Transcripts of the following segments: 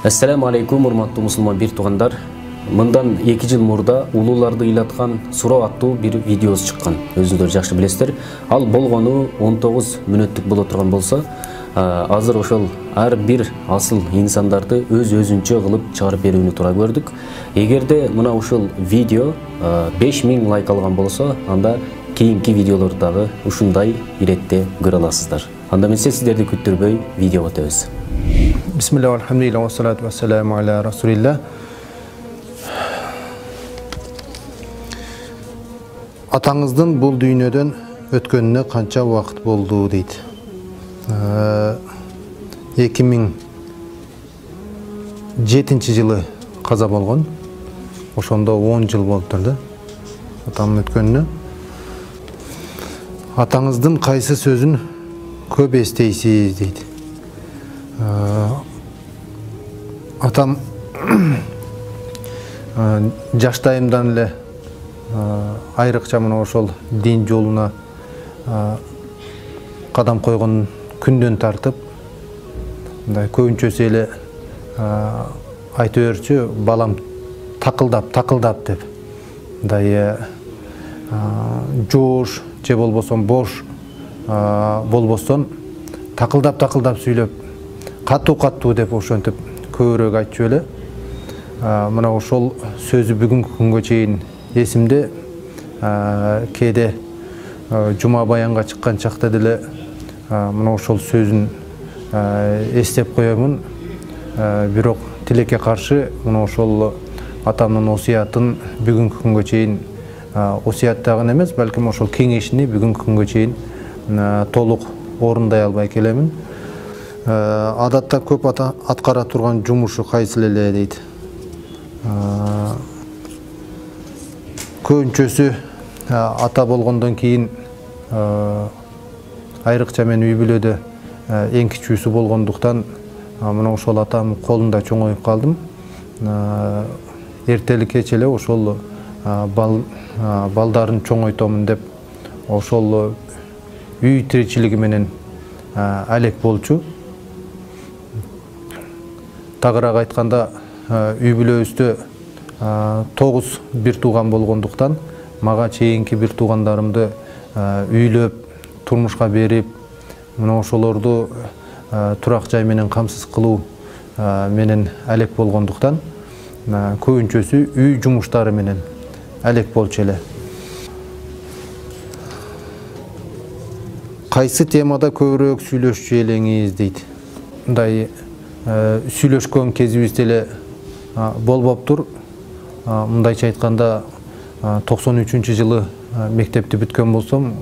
Assalamu alaikum, урматтуу мусулман бир туугандар. Мындан 2 жыл мурда улууларды ыйлаткан суроо аттуу бир видеосу чыккан. Өзүңүздөр жакшы билесиздер. Ал болгону 19 мүнөттүк боло турган болсо, азыр ошол ар бир асыл инсандарды өзүнчө кылып чыгарып берүүнү туура көрдүк. Эгерде мына ушул видео 5000 лайк алган болсо, анда кийинки видеолорду дагы ушундай иретте көрө аласыздар. Анда мен сиздерди күттүрбөй видеого өтөбүз. Bismillah, alhamdulillah, wassalatu wassalamu ala rasulillah. Атаңыздын бул дүйнөдөн өткөнүнө канча убакыт болду дейт. 2007 жылы каза болгон. Ошондо 10 жыл болуп турду. Атамдын өткөнүнө. Атаңыздын кайсы сөзүн көп эстейсиз дейт. Атам жаштайымдан эле айрыкча мына ошол дин жолуна кадам койгон күндөн тартып, мындай көбүнчөсү эле айта берчү, балам такылдап деп, мындай жоош же болбосо бош болбостон такылдап сүйлөп, каттуу деп ошентип көбүрөөк айтчу эле. Мына ошол сөзү бүгүнкү күнгө чейин эсимде. Кээде жума баянга чыккан чакта деле мына ошол сөзүн эстеп коёмун. Бирок тилекке каршы мына ошол атамдын осуятын бүгүнкү күнгө чейин осуяттагын эмес, балким ошол кеңешини бүгүнкү күнгө чейин толук орундай албай келемин. Адатта көп аткара турган жумушу кайсыл эле дейт. Көбүнчөсү ата болгондон кийин айрыкча мен үй бүлөдө эң кичүүсү болгондуктан мына ошол атамдын колунда чоңоюп калдым. Эртели кеч эле ошол балдарын чоңойтомун деп ошол үй тиричилиги менен алек болчу. Тагыраак айтканда, үй бүлөбүздө 9 бир тууган болгондуктан мага чейинки бир туугандарымды үйлөп, турмушка берип, мына ошолорду турак жай менен камсыз кылуу менен алек болгондуктан көбүнчөсү үй жумуштары менен алек болчу эле. Кайсы темада көбүрөөк сүйлөшчү элеңиз дейт. Мындай сүйлөшкөн кезибиз деле болбоптур. Мындайча айтканда 93 жылы мектепти бүткөн болсом,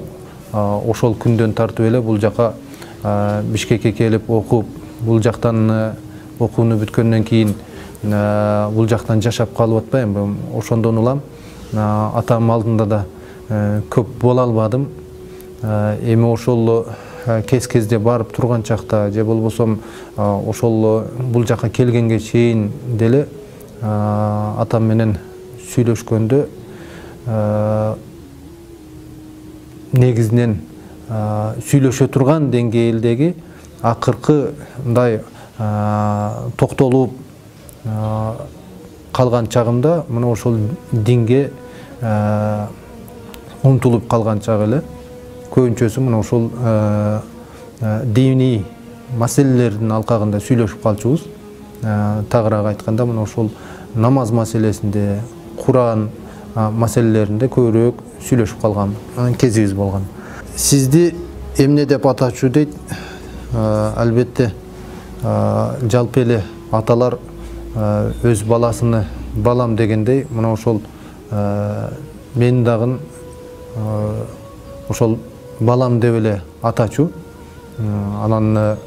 ошол күндөн тартып эле бул жака Бишкекке келип окуп, бул жактан окууну бүткөндөн кийин бул жактан жашап калып атпайм. Ошондон улам атам алдында да көп боло албадым. Эми ошол кезде барып турган чакта же болбосом ошол бул жака келгенге чейин деле атам менен сүйлөшкөндө негизинен сүйлөшө турган деңгээлдеги акыркы мындай токтолуп калган чагымда мына ошол динге умтулуп калган чак эле. Көбүнчөсү мына ошол диний маселелердин алкагында сүйлөшүп калчубуз. Тагыраак айтканда мына ошол намаз маселесинде, Куран маселелеринде көбүрөөк сүйлөшүп калган кезибиз болгон. Сизди эмне деп атачу дейт? Албетте жалпы эле аталар өз баласыны балам дегендей, мына ошол мен дагы ошол балам деп эле атачу. Анан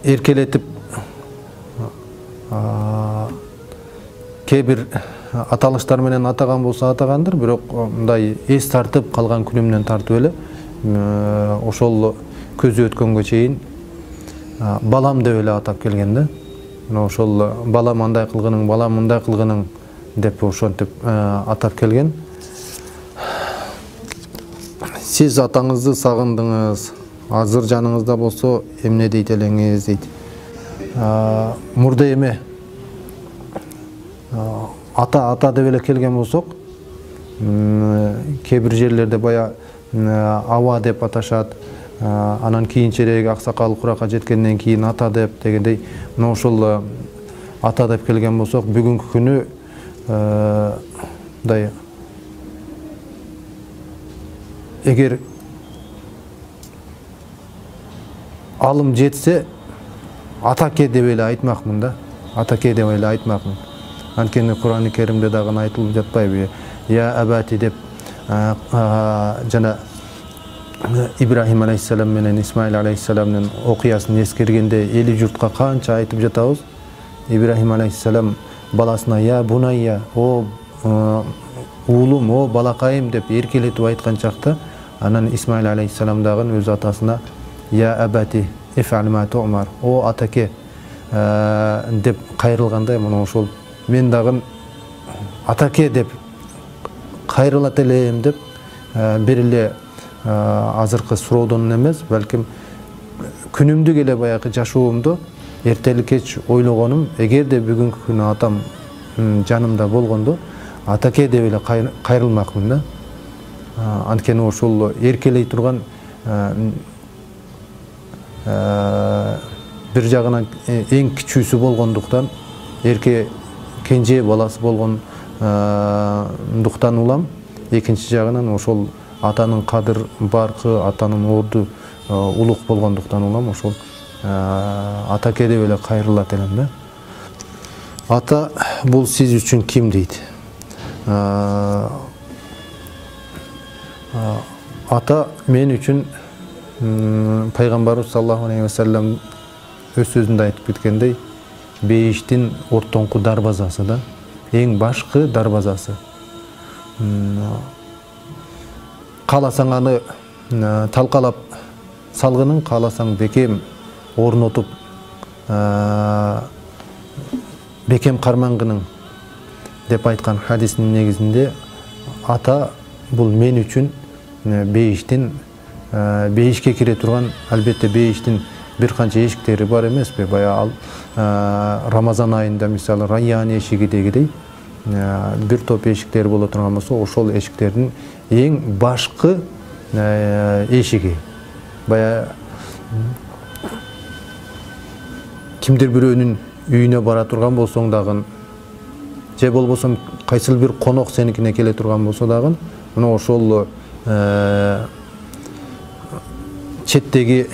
эркелетип кээ бир аталыштар менен атаган болсо атагандыр, бирок мындай эс тартып калган күнүмдөн тартып эле ошол көзү өткөнгө чейин балам деп эле атап келген да. Мына ошол балам андай кылгының, балам мындай кылгының деп ошентип атап келген. Сиз атаңызды сагындыңыз, азыр жаныңызда болсо эмне дейт элеңиз дейт. мурда эме ата деп эле келген болсок, кээ бир жерлерде бая аба деп аташат, анан кийинчерээк аксакал куракка жеткенден кийин ата деп дегендей, мына ошол ата деп келген болсок, бүгүнкү күнү мындай эгер алым жетсе атаке деп эле айтмакмын да, атаке деп эле айтмакмын. Анткени Кур'ан-ы Керимде дагы айтылып жатпайбы, я абати деп жана Ибрахим алейхиссалам менен Исмаил алейхиссаламдын окуясын эскергенде эли журтка канча айтып жатабыз. Ибрахим алейхиссалам баласына я бунайя, о уулум, о балакайым деп эркелетип айткан чакта, анан Исмаил алейхиссалам дагы өз атасына я абати иф'ал ма ту'мар, о атаке деп кайрылгандай, мына ошол мен дагы атаке деп кайрылат элем деп бир эле азыркы суроодон эмес, балким күнүмдүк эле баягы жашоомду эртелик кеч ойлогонум, эгерде бүгүнкү күнү атам жанымда болгондо атаке деп эле кайрылмакмын да. Анткени ошол эркелей турган бир жагынан эң кичүүсү болгондуктан, эрке кенже баласы болгондуктан улам, экинчи жагынан ошол атанын кадыр баркы, атанын орду улук болгондуктан улам, ошол атаке деп эле кайрылат элем да. Ата бул сиз үчүн ким дейт? Ата мен үчүн пайгамбарыбыз саллаллаху алейхи ва саллям өз сөзүндө айтып кеткендей, бейиштин ортоңку дарбазасы да, эң башкы дарбазасы. Кааласаң аны талкалап салгынын, кааласаң бекем орнотуп бекем кармангынын деп айткан хадистин негизинде, ата бул мен үчүн бейиштин бейишке кире турган, албетте бейиштин бир канча эшиктери бар эмеспи? Бая ал Рамазан айында мисалы Райян эшиги дегидей бир топ эшиктери боло турган болсо, ошол эшиктердин эң башкы эшиги. Бая кимдир бирөөнүн үйүнө бара турган болсоң дагы, же болбосо кайсыл бир конок сеникине келе турган болсо дагы, мына ошол четтеги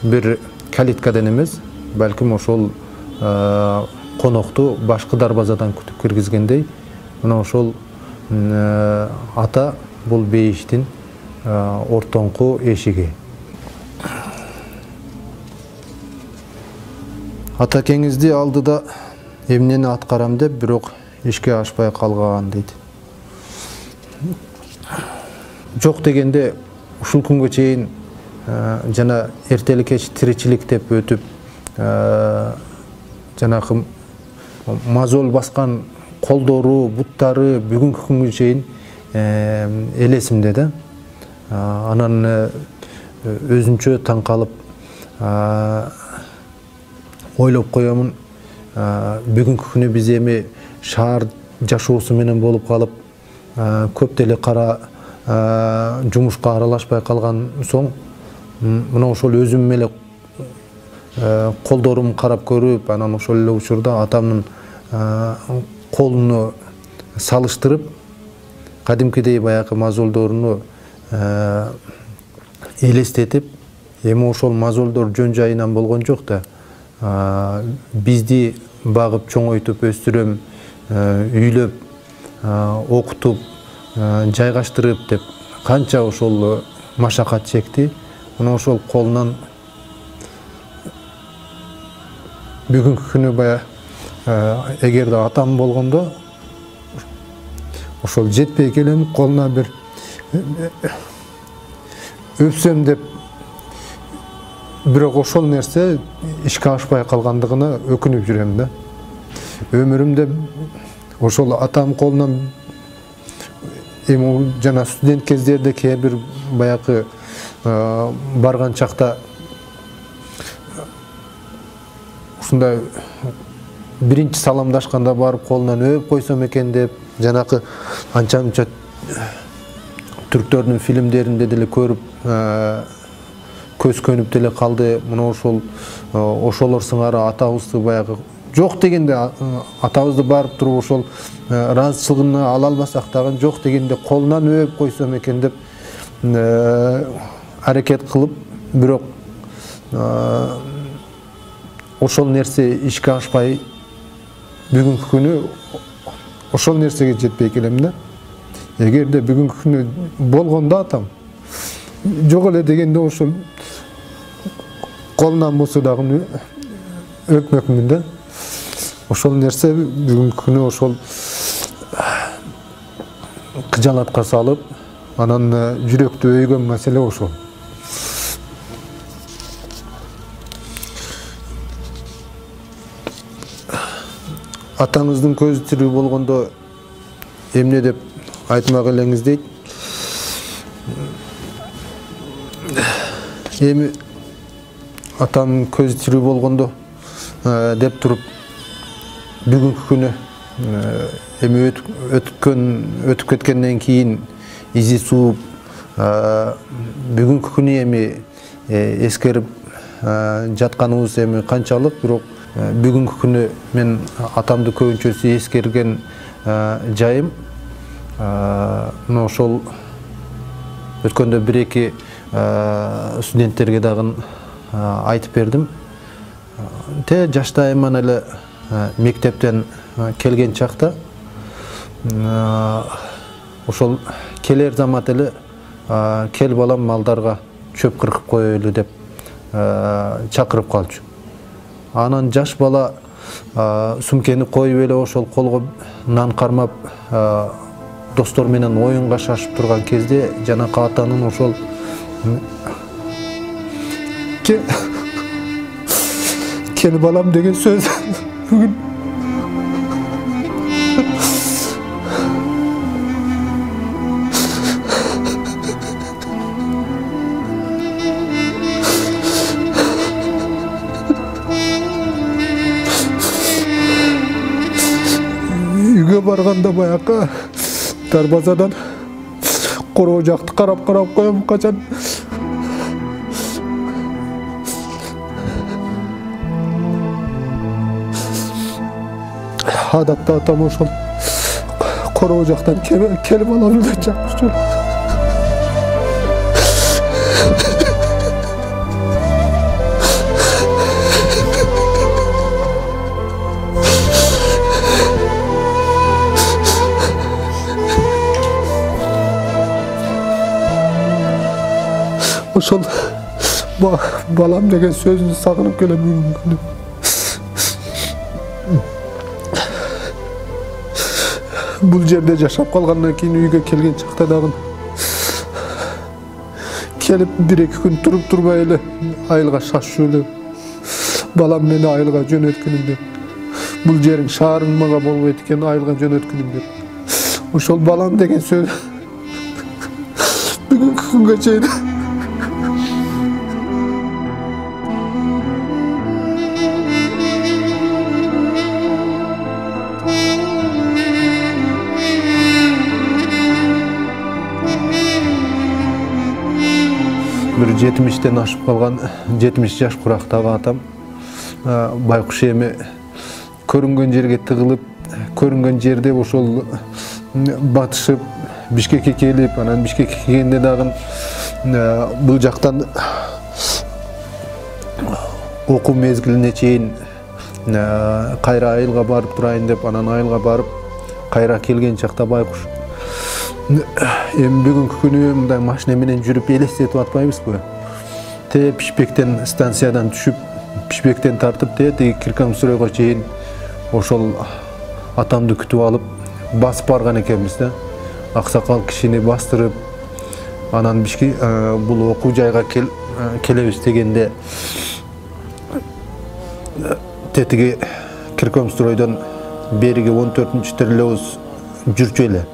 бир калиткадан эмес, балким ошол конокту башкы дарбазадан күтүп киргизгендей, мына ошол ата бул бейиштин ортоңку эшиги. Атакеңизди алдыда эмнени аткарам деп, бирок ишке ашпай калган дейт. Жок дегенде ушул күнгө чейин жана эртелик кеч тиричилик деп өтүп, жанакы мазол баскан колдору, буттары бүгүнкү күнгө чейин элесимде да. Анан өзүнчө таң калып ойлоп коемун, бүгүнкү күнү биз эми шаар жашоосу менен болуп калып, көп деле кара жумушка аралашпай калган соң, мына ошол өзүм эле колдорум карап көрүп, анан ошол эле учурда атамдын колуну салыштырып, кадимкидей баягы мазолдоруну элестетип, эми ошол мазолдор жөн жайынан болгон жок да. Бизди багып, чоңойтуп, өстүрөм, үйлөп, окутуп, жайгаштырып деп канча ошол машакат чекти. Мына ошол колунан бүгүнкү күнү бая эгерде атам болгондо, ошол жетпей келем, колуна бир өпсөм деп, бирок ошол нерсе ишке ашпай калгандыгына өкүнүп жүрөм да. Өмүрүмдө ошол атам колунан эми жана студент кездерде кээ бир баягы барган чакта ушундай биринчи саламдашканда барып колунан өп койсом экен деп, жанакы анча мынча түрктөрдүн фильмдеринде деле көрүп көз көнүп деле калды. Мына ошолор сыңары атабызды баягы жок дегенде атабызды барып туруп ошол ыраазычылыгын ала албасак дагы жок дегенде колунан өп койсом экен деп аракет кылып, бирок ошол нерсе ишке ашпай бүгүнкү күнү ошол нерсеге жетпей келем да. Эгерде бүгүнкү күнү болгондо атам жок эле дегенде ошол колунан болсо дагы өпмөкмүн да. Ошол нерсе бүгүнкү күнү ошол кыжалатка салып, анан жүрөктү өйгөн маселе ошол. Атаңыздын көзү тирүү болгондо эмне деп айтмак элеңиз дейт. Эми атам көзү тирүү болгондо деп туруп бүгүнкү күнү эми өтүп кеткенден кийин изи сууп бүгүнкү күнү эми эскерип жатканыбыз эми канчалык, бирок бүгүнкү күнү мен атамды көбүнчөсү эскерген жайым мына ошол өткөндө бир-эки студенттерге дагы айтып бердим. Те жаштайыман эле мектептен келген чакта ошол келер замат эле кел балам малдарга чөп кыркып коелу деп чакырып калчу. Анан жаш бала сумкени коюп эле ошол колго нан кармап достор менен оюнга шашып турган кезде жанакы атанын ошол кел балам деген сөз бүгүн үйгө барганда баякы дарбазадан короо жакты карап коем, качан адатта атам ошол короо жактан келип алам деп чакырчу. Ошол балам деген сөзүн сагынып келем бүгүнкү күнү. Бул жерде жашап калгандан кийин үйгө келген чакта дагы келип бир-эки күн туруп турбай эле айылга шашчу эле балам мени айылга жөнөткүнүм деп. Бул жериң шаарың мага болбойт экен, айылга жөнөткүнүм деп. Ошол балам деген сөз бүгүнкү күнгө чейин bir 70'ten ашып калган 70 жаш курактагы атам байкуш эми көрүнгөн жерге тыгылып, көрүнгөн жерде ошол батышып Бишкекке келип, анан Бишкекке келгенде дагы бул жактан окуу мезгилине чейин кайра айылга барып турайын деп, анан айылга барып кайра келген чакта байкуш эми бүгүнкү күнү мындай машина менен жүрүп элестетип атпайбызбы? Те Пишпектен станциядан түшүп, Пишпектен тартып теги Киркамсуройго чейин ошол атамды күтүп алып басып барган экенбиз да. Аксакал кишини бастырып, анан бул окуу жайга келебиз дегенде тетиги Киркамсуройдон бериги 14-тирлөөбүз жүрчү эле.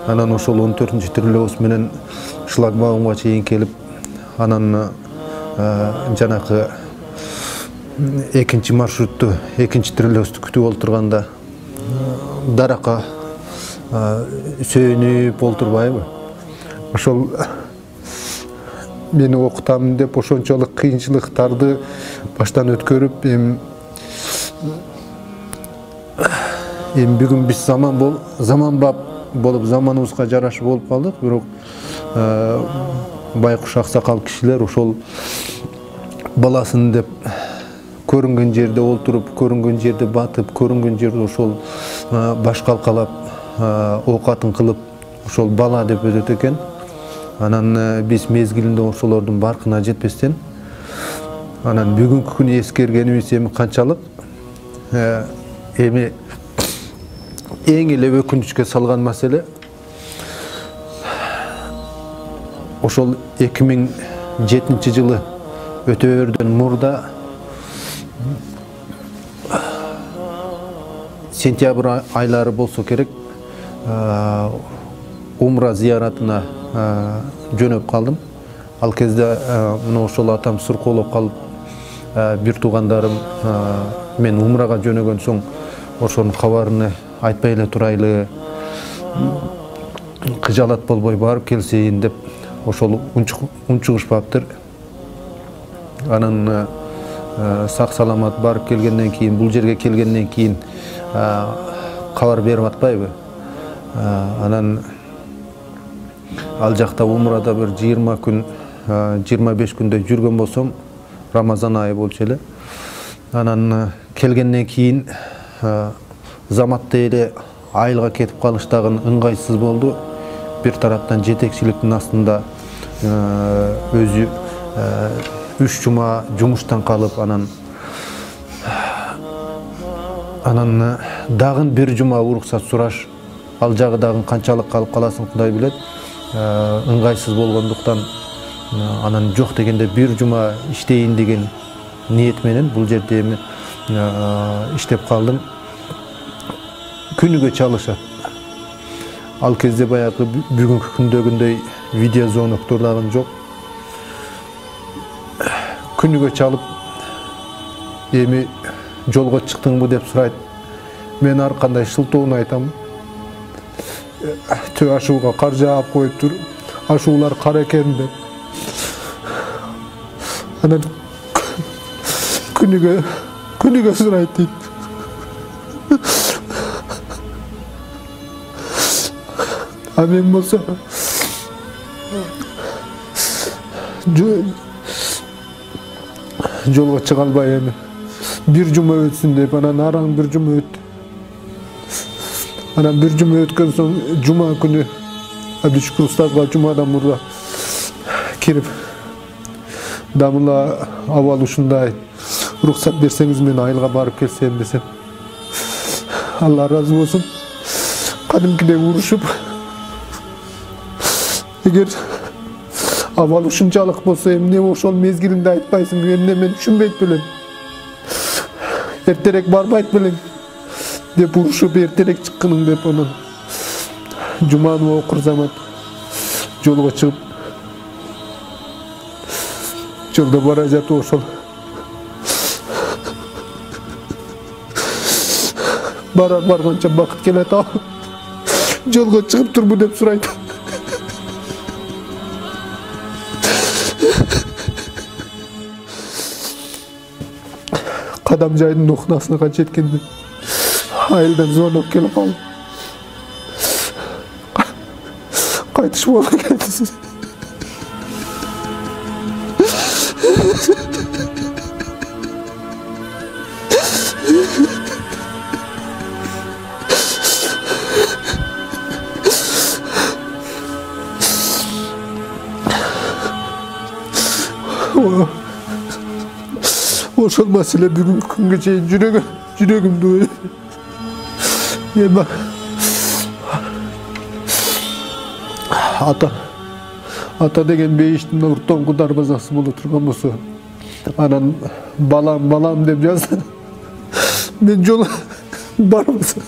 Анан ошол 14-тирлөөбүз менен шлагбаумга чейин келип, анан жанакы экинчи маршрутту, экинчи троллейбусту күтүп олтурганда даракка сөйүнүп олтурбайбы? Ошол мени окутамын деп ошончолук кыйынчылыктарды баштан өткөрүп, эми бүгүн биз заманбап болуп, заманыбызга жараша болуп калдык. Бирок байкуш аксакал кишилер ошол баласын деп көрүнгөн жерде олтуруп, көрүнгөн жерде батып, көрүнгөн жерде ошол баш калкалап, оокатын кылып, ошол бала деп өтөт экен. Анан биз мезгилинде ошолордун баркына жетпестен, анан бүгүнкү күнү эскергенибиз эми канчалык? Эми эң эле өкүнүчкө салган маселе ошол 2007 жылы өтөөрдөн мурда сентябрь айлары болсо керек, умра зияратына жөнөп калдым. Ал кезде мына ошол атам суркоолоп калып, бир туугандарым мен умрага жөнөгөн соң ошонун кабарын айтпай эле турайлы, кыжалат болбой барып келсейин деп ошол унчугушпаптыр. Анан сак саламат барып келгенден кийин, бул жерге келгенден кийин кабар берип атпайбы? Анан ал жакта умрада бир 20 күн, 25 күндөй жүргөн болсом, Рамазан айы болчу эле. Анан келгенден кийин заматта эле айылга кетип калыш дагы ыңгайсыз болду. Бир тараптан жетекчиликтин астында өзү 3 жума жумуштан калып, анан дагы бир жума уруксат сураш, ал жагы дагы канчалык калып каласын Кудай билет. Ыңгайсыз болгондуктан анан жок дегенде бир жума иштейин деген ниет менен бул жерде эми иштеп калдым. Күнүгө чалышат. Ал кезде баягы бүгүнкү күндөгүндөй видеозвоноктор дагы жок. Күнүгө чалып, эми жолго чыктыңбы деп сурайт. Мен ар кандай шылтоону айтам. Төө ашууга кар жаап коюптур. Ашуулар кар экен деп. Анан күнүгө сурайт дейт. А мен болсо жолго чыга албай эми бир жума өтсүн деп, анан араң бир жума өттү. Анан бир жума өткөн соң жума күнү Абдучкул устазга жумадан мурда кирип, дамыла абал ушундай, уруксат берсеңиз мен айылга барып келсем десем, Алла разы болсун, кадимкидей урушуп, эгер абал ушунчалык болсо эмне ошол мезгилинде айтпайсың, эмне мен түшүнбөйт белем, эртерээк барбайт белең деп урушуп, эртерээк чыккының деп, анан жуманы окур замат жолго чыгып, жолдо бара жатып ошол барганча бакыт келет, ал жолго чыгып турбу деп сурайт. Кадам жайдын нукнасына жеткенде айылдан звонок келип калды. Кайтыш болду экенсиз. Ошол маселе бүгүнкү күнгө чейин жүрөгүмдү эми ата деген бейиштин уртоңку дарбазасы боло турган болсо, анан балам деп жазса, мен жол барбасам.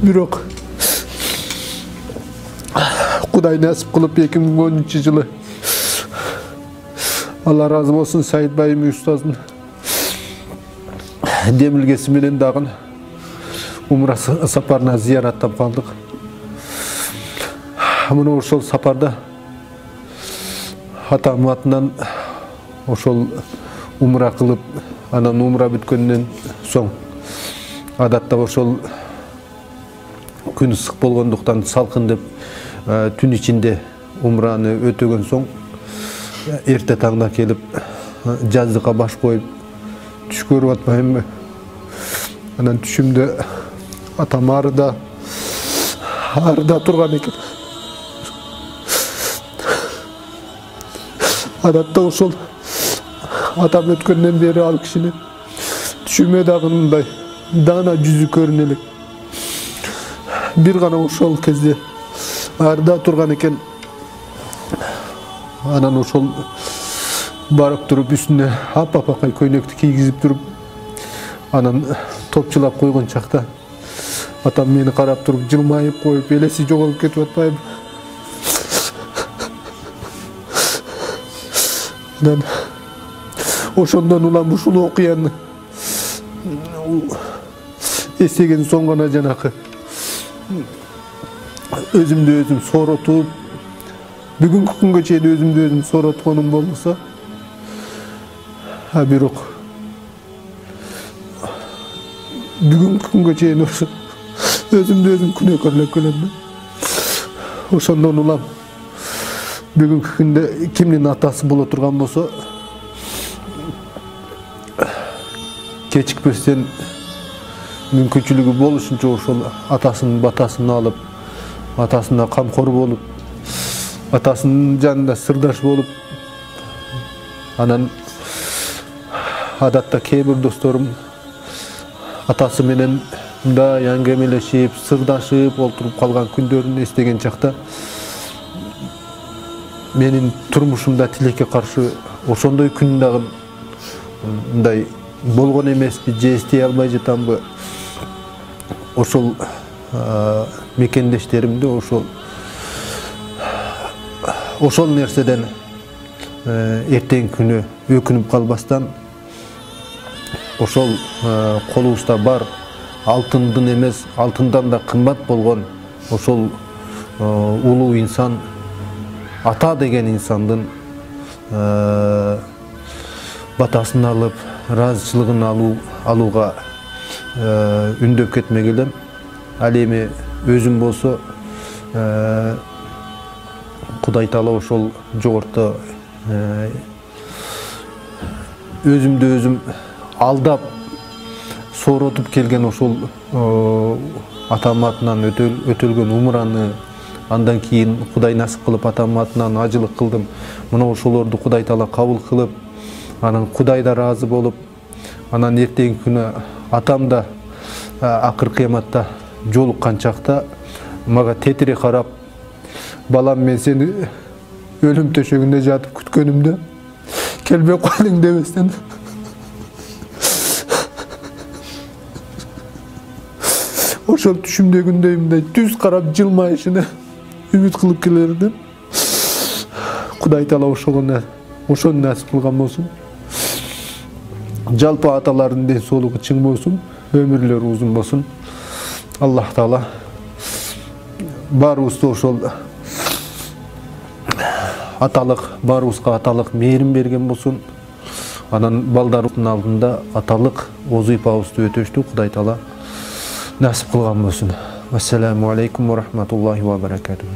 Бирок Kuday nasip kılıp 2013 жылы Allah razı olsun Sayit Bayım Ustazdın demilgesi menen dagın umra saparına ziyarettap kaldık. Muna ошол сапарда атам атынан ошол умра кылып, анан умра бүткөндөн соң адатта ошол күн ысык болгондуктан салкын деп түн ичинде умраны өтөгөн соң эрте таңда келип жаздыкка баш коюп түш көрүп атпаймынбы. Анан түшүмдө атам арыда турган экен. Adatta ошол атам өткөндөн бери ал кишини түшүмө дагы мындай даана жүзү көрүнө элек. Бир гана ошол кезде арда турган экен. Анан ошол барып туруп үстүнө апа-апакай көйнөктү кийгизип туруп, анан топчулап койгон чакта атам мени карап туруп жылмайып коюп, элеси жоголуп кетип атпайбы. Ошондон улам ушул окуяны эстеген соң гана жанакы өзүмдү өзүм сооротуп, бүгүнкү күнгө чейин өзүмдү өзүм сооротконум болмосо, бирок бүгүнкү күнгө чейин өзүмдү өзүм күнөөкөрлөп келем. Ошондон улам бүгүнкү күндө кимдин атасы боло турган болсо, кечикпестен мүмкүнчүлүгү болушунча ошол атасынын батасын алып, атасына камкор болуп, атасынын жанында сырдаш болуп, анан адатта кээ бир досторум атасы менен мындай аңгемелешип, сырдашып олтуруп калган күндөрүн эстеген чакта менин турмушумда тилекке каршы ошондой күн дагы мындай болгон эмеспи, же эстей албай жатамбы. Ошол мекендештеримди ошол нерседен эртең күнү өкүнүп калбастан, ошол колубузда бар алтындын эмес, алтындан да кымбат болгон ошол улуу инсан, ата деген инсандын батасын алып, ыраазычылыгын алууга үндөп кетмек элем. Ал эми өзүм болсо Кудай Таала ошол жогорто өзүмдү өзүм алдап сооротуп келген ошол атам атынан өтөлгөн умраны, андан кийин Кудай насип кылып атам атынан ажылык кылдым. Мына ошолорду Кудай Таала кабыл кылып, анан Кудай да ыраазы болуп, анан эртеңки күнү атам да акыр кыяматта жолуккан чакта мага тетире карап, балам мен сени өлүм төшөгүндө жатып күткөнүмдө келбей калдың дебестен ошол түшүмдөгүндөй мындай түз карап жылмайышына үмүт кылып келердим. Кудай Таала ошону насип кылган болсун. Жалпы аталардын ден соолугу чың болсун, өмүрлөрү узун болсун. Аллах Таала баарыбызды ошол баарыбызга аталык мээрин берген болсун. Анан балдарыбыздын алдында аталык озуйпабызды өтөштү Кудай Таала насип кылган болсун. Ассаламу алейкум ва рахматуллахи ва баракатух.